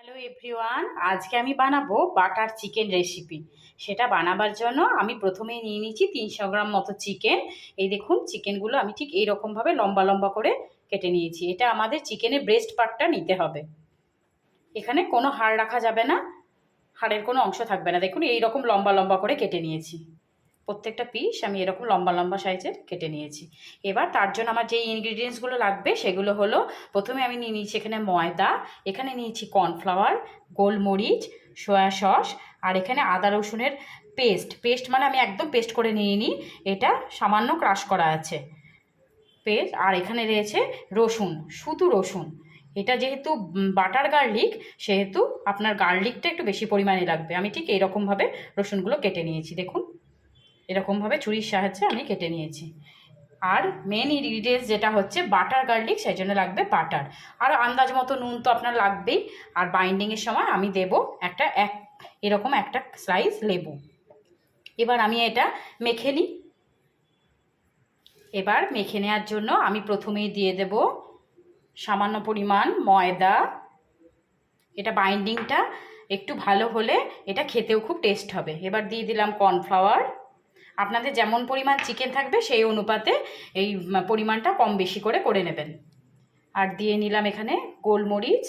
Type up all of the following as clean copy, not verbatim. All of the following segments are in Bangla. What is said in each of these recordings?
হ্যালো এভরিওয়ান, আজকে আমি বানাবো বাটার চিকেন রেসিপি। সেটা বানাবার জন্য আমি প্রথমেই নিয়ে নিচ্ছি 300 গ্রাম মতো চিকেন। এই দেখুন, চিকেনগুলো আমি ঠিক এইরকমভাবে লম্বা লম্বা করে কেটে নিয়েছি। এটা আমাদের চিকেনের ব্রেস্ট পার্টটা নিতে হবে। এখানে কোনো হাড় রাখা যাবে না, হাড়ের কোনো অংশ থাকবে না। দেখুন এইরকম লম্বা লম্বা করে কেটে নিয়েছি। প্রত্যেকটা পিস আমি এরকম লম্বা লম্বা সাইজের কেটে নিয়েছি। এবার তার জন্য আমার যে ইনগ্রিডিয়েন্টসগুলো লাগবে সেগুলো হলো, প্রথমে আমি নিয়ে নিয়েছি এখানে ময়দা, এখানে নিয়েছি কর্নফ্লাওয়ার, গোলমরিচ, সয়া সস, আর এখানে আদা রসুনের পেস্ট মানে আমি একদম পেস্ট করে নিয়ে নিই। এটা সামান্য ক্রাশ করা আছে পেস্ট। আর এখানে রয়েছে রসুন, শুধু রসুন। এটা যেহেতু বাটার গার্লিক, সেহেতু আপনার গার্লিকটা একটু বেশি পরিমাণে লাগবে। আমি ঠিক এইরকমভাবে রসুনগুলো কেটে নিয়েছি। দেখুন এরকমভাবে ছুরির সাহায্যে আমি কেটে নিয়েছি। আর মেন ইনগ্রিডিয়েন্টস যেটা হচ্ছে বাটার গার্লিক, সেই জন্য লাগবে বাটার। আর আন্দাজ মতো নুন তো আপনার লাগবেই। আর বাইন্ডিংয়ের সময় আমি দেব এরকম একটা স্লাইস লেবু। এবার আমি এটা মেখে নিই। এবার মেখে নেওয়ার জন্য আমি প্রথমেই দিয়ে দেব সামান্য পরিমাণ ময়দা। এটা বাইন্ডিংটা একটু ভালো হলে এটা খেতেও খুব টেস্ট হবে। এবার দিয়ে দিলাম কর্নফ্লাওয়ার। আপনাদের যেমন পরিমাণ চিকেন থাকবে সেই অনুপাতে এই পরিমাণটা কম বেশি করে করে নেবেন। আর দিয়ে নিলাম এখানে গোলমরিচ।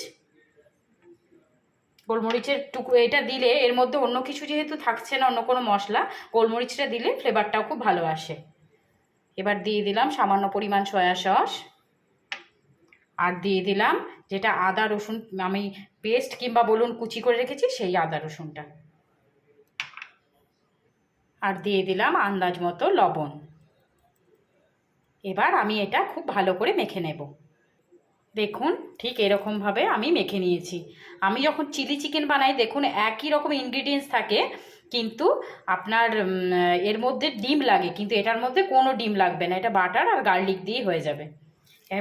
গোলমরিচের টুকরো এটা দিলে, এর মধ্যে অন্য কিছু যেহেতু থাকছে না, অন্য কোনো মশলা, গোলমরিচটা দিলে ফ্লেভারটাও খুব ভালো আসে। এবার দিয়ে দিলাম সামান্য পরিমাণ সয়া সস। আর দিয়ে দিলাম যেটা আদা রসুন আমি পেস্ট কিংবা বলুন কুচি করে রেখেছি, সেই আদা রসুনটা। আর দিয়ে দিলাম আন্দাজ মতো লবণ। এবার আমি এটা খুব ভালো করে মেখে নেব। দেখুন ঠিক এরকমভাবে আমি মেখে নিয়েছি। আমি যখন চিলি চিকেন বানাই, দেখুন একই রকম ইনগ্রিডিয়েন্টস থাকে, কিন্তু আপনার এর মধ্যে ডিম লাগে, কিন্তু এটার মধ্যে কোনো ডিম লাগবে না। এটা বাটার আর গার্লিক দিয়ে হয়ে যাবে।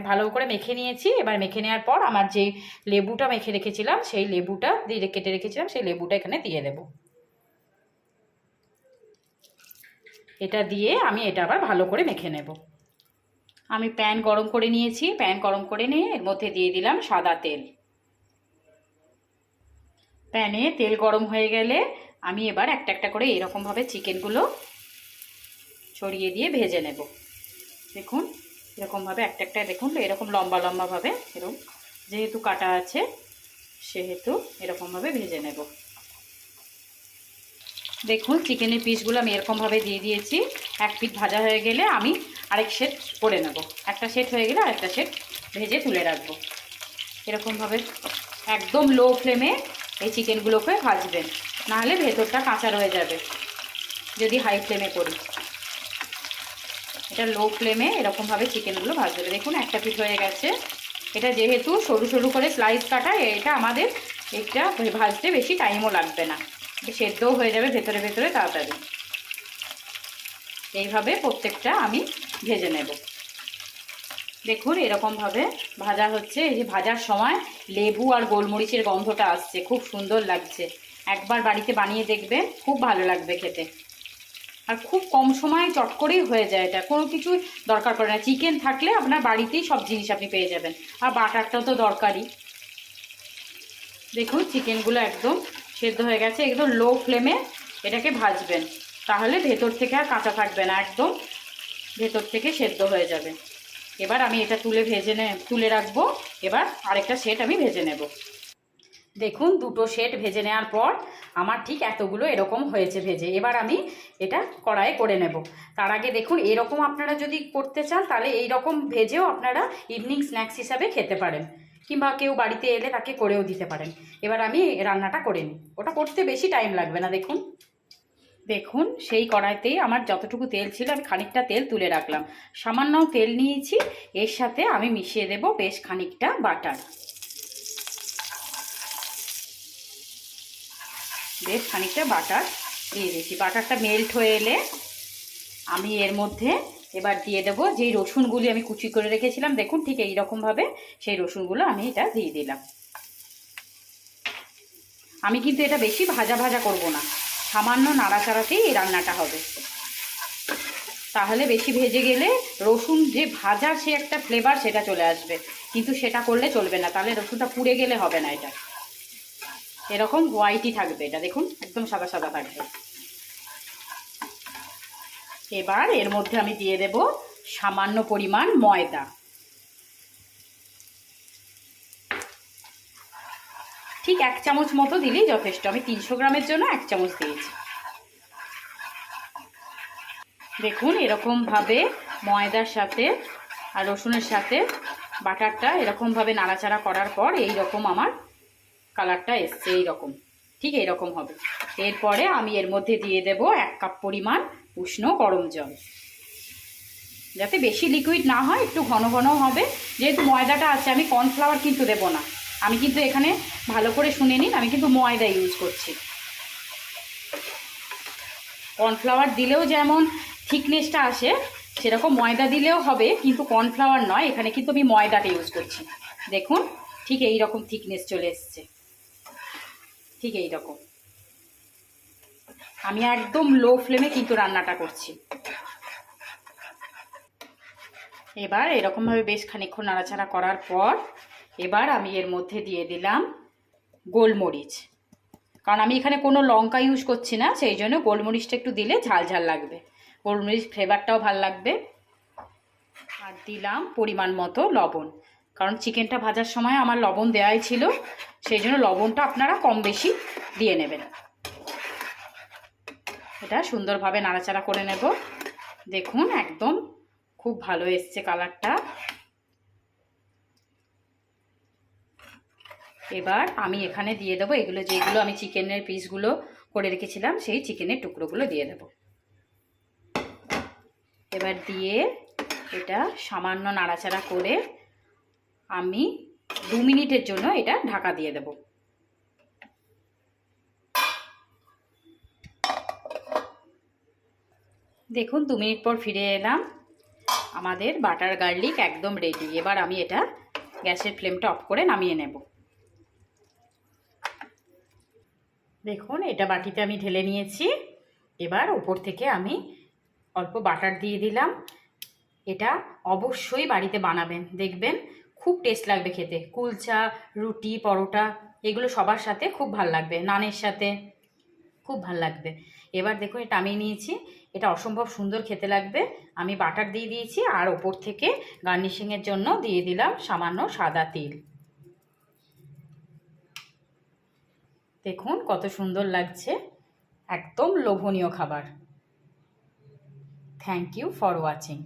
ভালো করে মেখে নিয়েছি। এবার মেখে নেওয়ার পর আমার যে লেবুটা মেখে রেখেছিলাম, সেই লেবুটা দিয়ে কেটে রেখেছিলাম, সেই লেবুটা এখানে দিয়ে দেব। এটা দিয়ে আমি এটা আবার ভালো করে মেখে নেব। আমি প্যান গরম করে নিয়েছি। প্যান গরম করে নিয়ে এর মধ্যে দিয়ে দিলাম সাদা তেল। প্যানে তেল গরম হয়ে গেলে আমি এবার একটা একটা করে এরকমভাবে চিকেনগুলো ছড়িয়ে দিয়ে ভেজে নেব। দেখুন এরকমভাবে একটা একটা, দেখুন এরকম লম্বা লম্বাভাবে, এরকম যেহেতু কাটা আছে সেহেতু এরকমভাবে ভেজে নেব। দেখুন চিকেনের পিসগুলো আমি এরকমভাবে দিয়ে দিয়েছি। এক পিঠ ভাজা হয়ে গেলে আমি আরেক সেট করে নেব। একটা সেট হয়ে গেলে আরেকটা সেট ভেজে তুলে রাখবো। এরকমভাবে একদম লো ফ্লেমে এই চিকেনগুলোকে ভাজবেন, নাহলে ভেতরটা কাঁচা রয়ে যাবে যদি হাই ফ্লেমে করি। এটা লো ফ্লেমে এরকমভাবে চিকেনগুলো ভাজবে। দেখুন একটা পিঠ হয়ে গেছে। এটা যেহেতু সরু সরু করে স্লাইস কাটা, এটা আমাদের এটা ভাজতে বেশি টাইমও লাগবে না, সেদ্ধও হয়ে যাবে ভেতরে ভেতরে তাড়াতাড়ি। এইভাবে প্রত্যেকটা আমি ভেজে নেব। দেখুন এরকমভাবে ভাজা হচ্ছে। এই যে ভাজার সময় লেবু আর গোলমরিচের গন্ধটা আসছে, খুব সুন্দর লাগছে। একবার বাড়িতে বানিয়ে দেখবেন, খুব ভালো লাগবে খেতে। আর খুব কম সময়ে চট করেই হয়ে যায়, এটা কোনো কিছুই দরকার পড়ে না। চিকেন থাকলে আপনার বাড়িতেই সব জিনিস আপনি পেয়ে যাবেন। আর বাটারটাও তো দরকারই। দেখুন চিকেনগুলো একদম সেদ্ধ হয়ে গেছে। একদম লো ফ্লেমে এটাকে ভাজবেন, তাহলে ভেতর থেকে আর কাঁচা থাকবে না, একদম ভেতর থেকে সেদ্ধ হয়ে যাবে। এবার আমি এটা তুলে রাখবো। এবার আরেকটা সেট আমি ভেজে নেব। দেখুন দুটো সেট ভেজে নেওয়ার পর আমার ঠিক এতগুলো এরকম হয়েছে ভেজে। এবার আমি এটা কড়াইয়ে করে নেব। তার আগে দেখুন এরকম আপনারা যদি করতে চান, তাহলে এই রকম ভেজেও আপনারা ইভিনিং স্ন্যাক্স হিসাবে খেতে পারেন, কিংবা কেউ বাড়িতে এলে তাকে করেও দিতে পারেন। এবার আমি রান্নাটা করে নিই, ওটা করতে বেশি টাইম লাগবে না। দেখুন দেখুন সেই কড়াইতেই আমার যতটুকু তেল ছিল, আমি খানিকটা তেল তুলে রাখলাম। সামান্য তেল নিয়েছি, এর সাথে আমি মিশিয়ে দেব বেশ খানিকটা বাটার। বেশ খানিকটা বাটার দিয়ে দিয়েছি। বাটারটা মেল্ট হয়ে এলে আমি এর মধ্যে এবার দিয়ে দেবো যেই রসুনগুলি আমি কুচি করে রেখেছিলাম। দেখুন ঠিক এইরকমভাবে সেই রসুনগুলো আমি এটা দিয়ে দিলাম। আমি কিন্তু এটা বেশি ভাজা ভাজা করব না, সামান্য নাড়াচাড়াতেই এই রান্নাটা হবে। তাহলে বেশি ভেজে গেলে রসুন যে ভাজার সে একটা ফ্লেভার সেটা চলে আসবে, কিন্তু সেটা করলে চলবে না, তাহলে রসুনটা পুড়ে গেলে হবে না এটা। এরকম হোয়াইটই থাকবে, এটা দেখুন একদম সাদা সাদা থাকবে। এবার এর মধ্যে আমি দিয়ে দেব সামান্য পরিমাণ ময়দা, ঠিক 1 চামচ মতো দিলেই যথেষ্ট। আমি 300 গ্রামের জন্য 1 চামচ দিয়েছি। দেখুন এরকমভাবে ময়দার সাথে আর রসুনের সাথে বাটারটা এরকমভাবে নাড়াচাড়া করার পর এই রকম আমার কালারটা এসছে, এইরকম, ঠিক এইরকম হবে। এরপরে আমি এর মধ্যে দিয়ে দেব 1 কাপ পরিমাণ উষ্ণ গরম জল, যাতে বেশি লিকুইড না হয়, একটু ঘন ঘন হবে। যেহেতু ময়দাটা আছে, আমি কর্নফ্লাওয়ার কিন্তু দেবো না। আমি কিন্তু এখানে ভালো করে শুনে নিন, আমি কিন্তু ময়দা ইউজ করছি। কর্নফ্লাওয়ার দিলেও যেমন থিকনেসটা আসে, সেরকম ময়দা দিলেও হবে, কিন্তু কর্নফ্লাওয়ার নয়, এখানে কিন্তু আমি ময়দাটা ইউজ করছি। দেখুন ঠিক এই রকম থিকনেস চলে এসছে, ঠিক এই রকম। আমি একদম লো ফ্লেমে কিন্তু রান্নাটা করছি। এবার এরকমভাবে বেশ খানিকক্ষণ নাড়াচাড়া করার পর এবার আমি এর মধ্যে দিয়ে দিলাম গোলমরিচ, কারণ আমি এখানে কোনো লঙ্কা ইউজ করছি না, সেই জন্য গোলমরিচটা একটু দিলে ঝাল ঝাল লাগবে, গোলমরিচ ফ্লেভারটাও ভাল লাগবে। আর দিলাম পরিমাণ মতো লবণ, কারণ চিকেনটা ভাজার সময় আমার লবণ দেওয়াই ছিল, সেই জন্য লবণটা আপনারা কম বেশি দিয়ে নেবেন। এটা সুন্দরভাবে নাড়াচাড়া করে নেব। দেখুন একদম খুব ভালো এসছে কালারটা। এবার আমি এখানে দিয়ে দেবো এগুলো, যেগুলো আমি চিকেনের পিসগুলো করে রেখেছিলাম, সেই চিকেনের টুকরোগুলো দিয়ে দেব। এবার দিয়ে এটা সামান্য নাড়াচাড়া করে আমি 2 মিনিটের জন্য এটা ঢাকা দিয়ে দেব। দেখুন 2 মিনিট পর ফিরে এলাম, আমাদের বাটার গার্লিক একদম রেডি। এবার আমি এটা গ্যাসের ফ্লেমটা অফ করে নামিয়ে নেব। দেখুন এটা বাটিতে আমি ঢেলে নিয়েছি। এবার উপর থেকে আমি অল্প বাটার দিয়ে দিলাম। এটা অবশ্যই বাড়িতে বানাবেন, দেখবেন খুব টেস্ট লাগবে খেতে। কুলচা, রুটি, পরোটা এগুলো সবার সাথে খুব ভাল লাগবে, নানের সাথে খুব ভাল লাগবে। এবার দেখুন এটা নামিয়ে নিয়েছি, এটা অসম্ভব সুন্দর খেতে লাগবে। আমি বাটার দিয়ে দিয়েছি আর ওপর থেকে গার্নিশিংয়ের জন্য দিয়ে দিলাম সামান্য সাদা তিল। দেখুন কত সুন্দর লাগছে, একদম লোভনীয় খাবার। Thank you for watching.